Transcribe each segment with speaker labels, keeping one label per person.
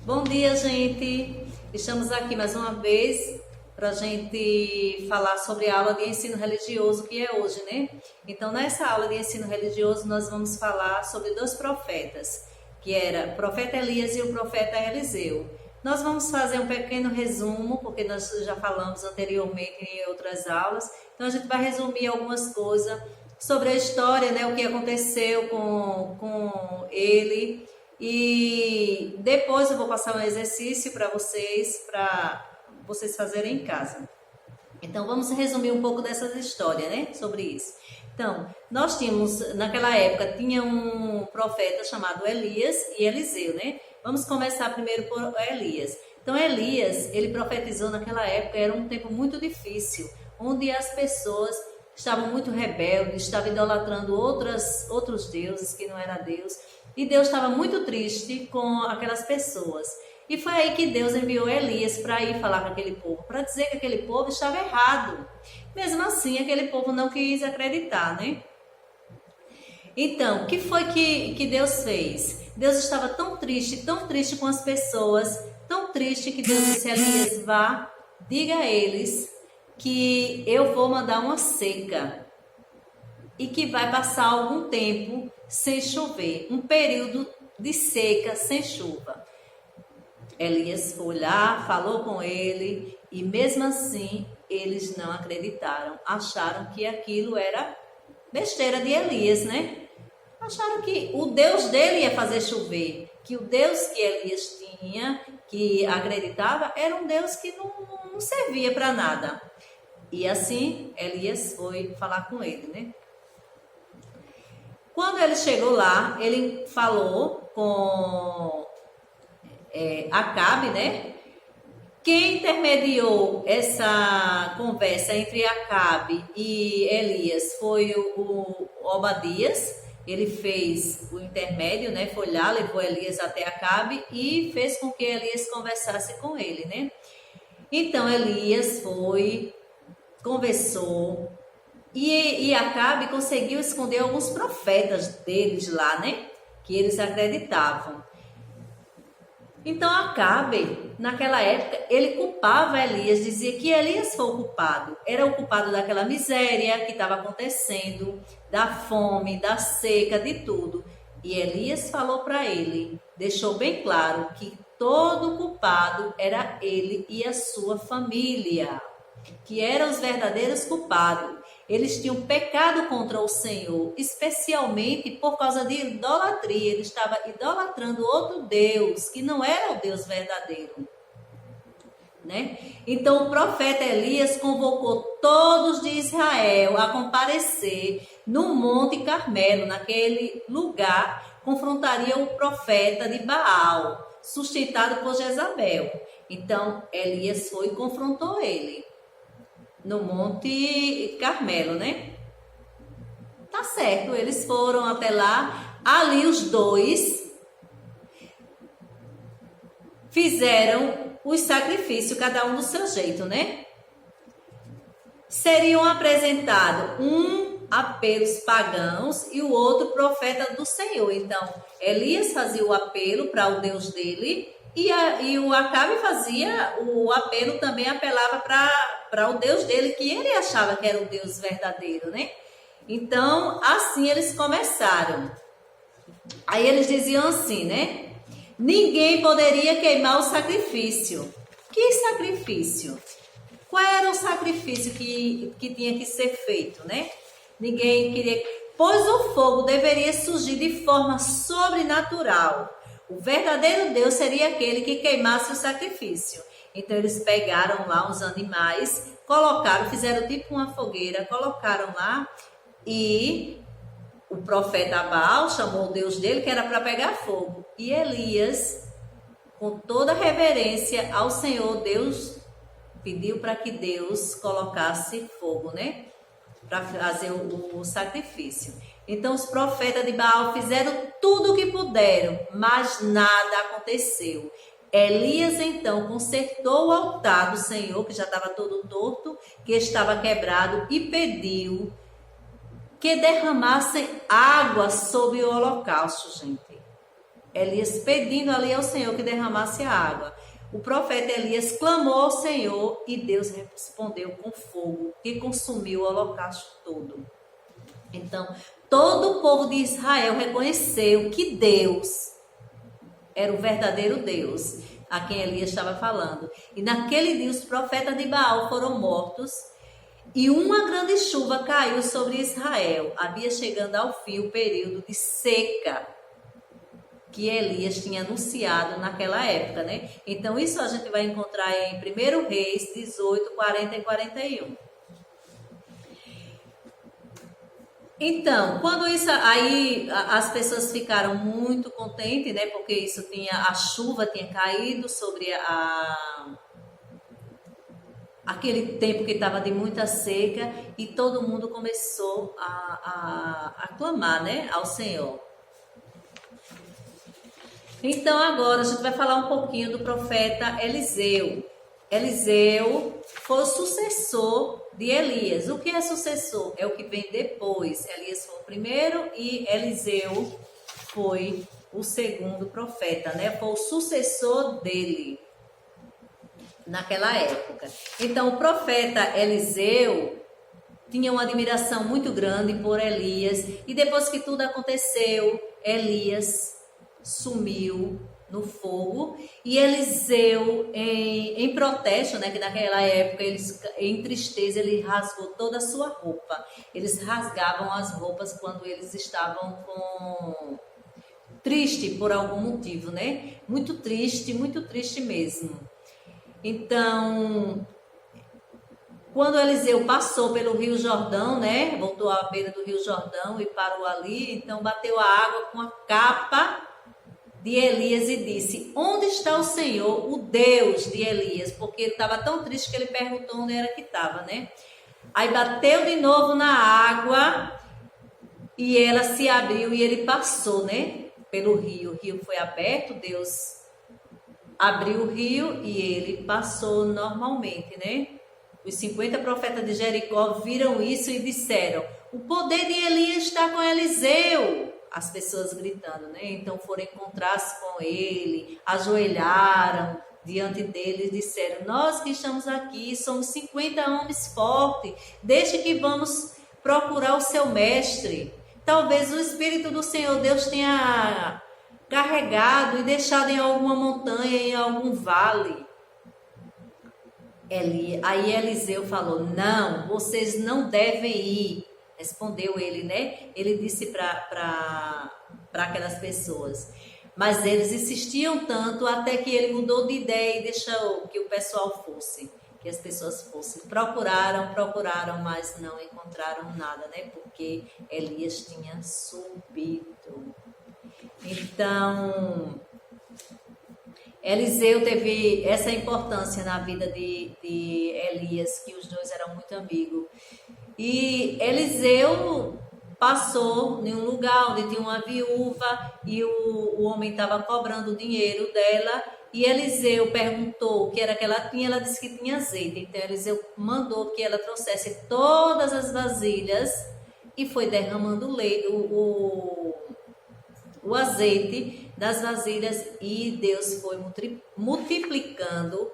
Speaker 1: Bom dia, gente! Estamos aqui mais uma vez para a gente falar sobre a aula de ensino religioso que é hoje, né? Então, nessa aula de ensino religioso, nós vamos falar sobre dois profetas, que era o profeta Elias e o profeta Eliseu. Nós vamos fazer um pequeno resumo, porque nós já falamos anteriormente em outras aulas. Então, a gente vai resumir algumas coisas sobre a história, né? O que aconteceu com ele. E depois eu vou passar um exercício para vocês fazerem em casa. Então vamos resumir um pouco dessas histórias, né, sobre isso. Então, nós tínhamos, naquela época, tinha um profeta chamado Elias e Eliseu, né? Vamos começar primeiro por Elias. Então, Elias, ele profetizou naquela época, era um tempo muito difícil, onde as pessoas estavam muito rebeldes, estavam idolatrando outros deuses que não era Deus. E Deus estava muito triste com aquelas pessoas. E foi aí que Deus enviou Elias para ir falar com aquele povo, para dizer que aquele povo estava errado. Mesmo assim, aquele povo não quis acreditar, né? Então, o que foi que Deus fez? Deus estava tão triste com as pessoas, tão triste que Deus disse: Elias, vá, diga a eles que eu vou mandar uma seca e que vai passar algum tempo sem chover, um período de seca sem chuva. Elias foi lá, falou com ele e mesmo assim eles não acreditaram, acharam que aquilo era besteira de Elias, né? Acharam que o Deus dele ia fazer chover, que o Deus que Elias tinha, que acreditava, era um Deus que não servia para nada. E assim Elias foi falar com ele, né? Quando ele chegou lá, ele falou com Acabe, né? Quem intermediou essa conversa entre Acabe e Elias foi o Obadias. Ele fez o intermédio, né? Foi lá, levou Elias até Acabe e fez com que Elias conversasse com ele, né? Então Elias foi, conversou. E Acabe conseguiu esconder alguns profetas deles lá, né? Que eles acreditavam. Então Acabe, naquela época, ele culpava Elias, dizia que Elias foi o culpado. Era o culpado daquela miséria que estava acontecendo, da fome, da seca, de tudo. E Elias falou para ele, deixou bem claro que todo culpado era ele e a sua família, que eram os verdadeiros culpados. Eles tinham pecado contra o Senhor, especialmente por causa de idolatria. Ele estava idolatrando outro Deus, que não era o Deus verdadeiro, né? Então o profeta Elias convocou todos de Israel a comparecer no Monte Carmelo, naquele lugar, confrontaria o profeta de Baal, sustentado por Jezabel. Então Elias foi e confrontou ele no Monte Carmelo, né? Tá certo, eles foram até lá, ali os dois fizeram os sacrifícios, cada um do seu jeito, né? Seriam apresentados um apelos pagãos e o outro profeta do Senhor. Então, Elias fazia o apelo para o Deus dele e o Acabe fazia o apelo, também apelava para o Deus dele, que ele achava que era o Deus verdadeiro, né? Então, assim eles começaram. Aí eles diziam assim, né? Ninguém poderia queimar o sacrifício. Que sacrifício? Qual era o sacrifício que tinha que ser feito, né? Ninguém queria... Pois o fogo deveria surgir de forma sobrenatural. O verdadeiro Deus seria aquele que queimasse o sacrifício. Então eles pegaram lá os animais, colocaram, fizeram tipo uma fogueira, colocaram lá e o profeta Baal chamou o Deus dele, que era para pegar fogo. E Elias, com toda reverência ao Senhor, Deus pediu para que Deus colocasse fogo, né? Para fazer o sacrifício. Então os profetas de Baal fizeram tudo o que puderam, mas nada aconteceu. Elias então consertou o altar do Senhor, que já estava todo torto, que estava quebrado, e pediu que derramassem água sobre o holocausto, gente. Elias pedindo ali ao Senhor que derramasse a água. O profeta Elias clamou ao Senhor e Deus respondeu com fogo que consumiu o holocausto todo. Então, todo o povo de Israel reconheceu que Deus era o verdadeiro Deus, a quem Elias estava falando. E naquele dia os profetas de Baal foram mortos e uma grande chuva caiu sobre Israel. Havia chegando ao fim o período de seca que Elias tinha anunciado naquela época, né? Então, isso a gente vai encontrar em 1 Reis 18, 40 e 41. Então, quando isso aí, as pessoas ficaram muito contentes, né? Porque a chuva tinha caído sobre aquele tempo que estava de muita seca e todo mundo começou a clamar, né? Ao Senhor. Então, agora a gente vai falar um pouquinho do profeta Eliseu. Eliseu foi o sucessor de Elias. O que é sucessor? É o que vem depois. Elias foi o primeiro e Eliseu foi o segundo profeta, né? Foi o sucessor dele naquela época. Então, o profeta Eliseu tinha uma admiração muito grande por Elias e depois que tudo aconteceu, Elias sumiu no fogo e Eliseu em protesto, né, que naquela época em tristeza ele rasgou toda a sua roupa. Eles rasgavam as roupas quando eles estavam triste por algum motivo, né? Muito triste mesmo. Então, quando Eliseu passou pelo Rio Jordão, né, voltou à beira do Rio Jordão e parou ali, então bateu a água com a capa de Elias e disse: onde está o Senhor, o Deus de Elias? Porque ele estava tão triste que ele perguntou onde era que estava, né? Aí bateu de novo na água e ela se abriu e ele passou, né? Pelo rio. O rio foi aberto, Deus abriu o rio e ele passou normalmente, né? Os 50 profetas de Jericó viram isso e disseram: o poder de Elias está com Eliseu. As pessoas gritando, né? Então foram encontrar-se com ele, ajoelharam diante dele e disseram: nós que estamos aqui somos 50 homens fortes, deixe que vamos procurar o seu mestre. Talvez o Espírito do Senhor Deus tenha carregado e deixado em alguma montanha, em algum vale. Aí Eliseu falou: não, vocês não devem ir. Respondeu ele, né? Ele disse para aquelas pessoas. Mas eles insistiam tanto até que ele mudou de ideia e deixou que o pessoal fosse, que as pessoas fossem. Procuraram, mas não encontraram nada, né? Porque Elias tinha subido. Então, Eliseu teve essa importância na vida de Elias, que os dois eram muito amigos. E Eliseu passou em um lugar onde tinha uma viúva e o homem estava cobrando o dinheiro dela. E Eliseu perguntou o que era que ela tinha, ela disse que tinha azeite. Então Eliseu mandou que ela trouxesse todas as vasilhas e foi derramando o azeite das vasilhas e Deus foi multiplicando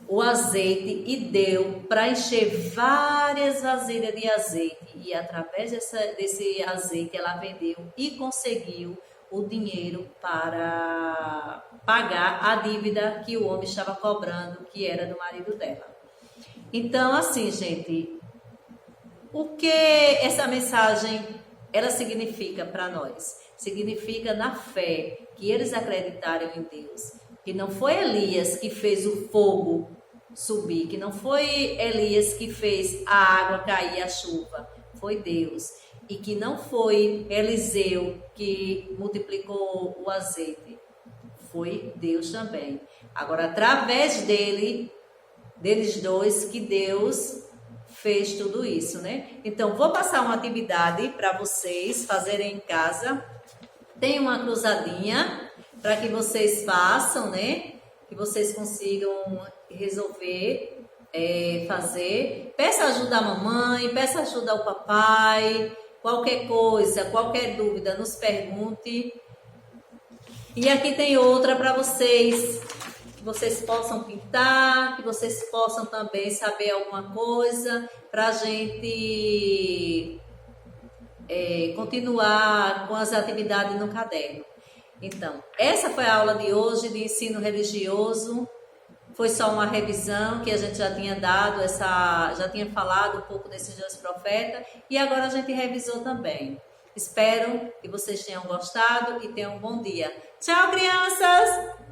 Speaker 1: o azeite e deu para encher várias vasilhas de azeite. E através desse azeite ela vendeu e conseguiu o dinheiro para pagar a dívida que o homem estava cobrando, que era do marido dela. Então, assim, gente, o que essa mensagem ela significa para nós? Significa na fé, que eles acreditaram em Deus, que não foi Elias que fez o fogo subir, que não foi Elias que fez a água cair, a chuva, foi Deus. E que não foi Eliseu que multiplicou o azeite, foi Deus também. Agora, através deles dois, que Deus fez tudo isso, né? Então, vou passar uma atividade para vocês fazerem em casa. Tem uma cruzadinha para que vocês façam, né? Que vocês consigam resolver, fazer. Peça ajuda à mamãe, peça ajuda ao papai. Qualquer coisa, qualquer dúvida, nos pergunte. E aqui tem outra para vocês, que vocês possam pintar, que vocês possam também saber alguma coisa para a gente continuar com as atividades no caderno. Então, essa foi a aula de hoje de ensino religioso. Foi só uma revisão que a gente já tinha dado, já tinha falado um pouco desses dois profetas e agora a gente revisou também. Espero que vocês tenham gostado e tenham um bom dia. Tchau, crianças!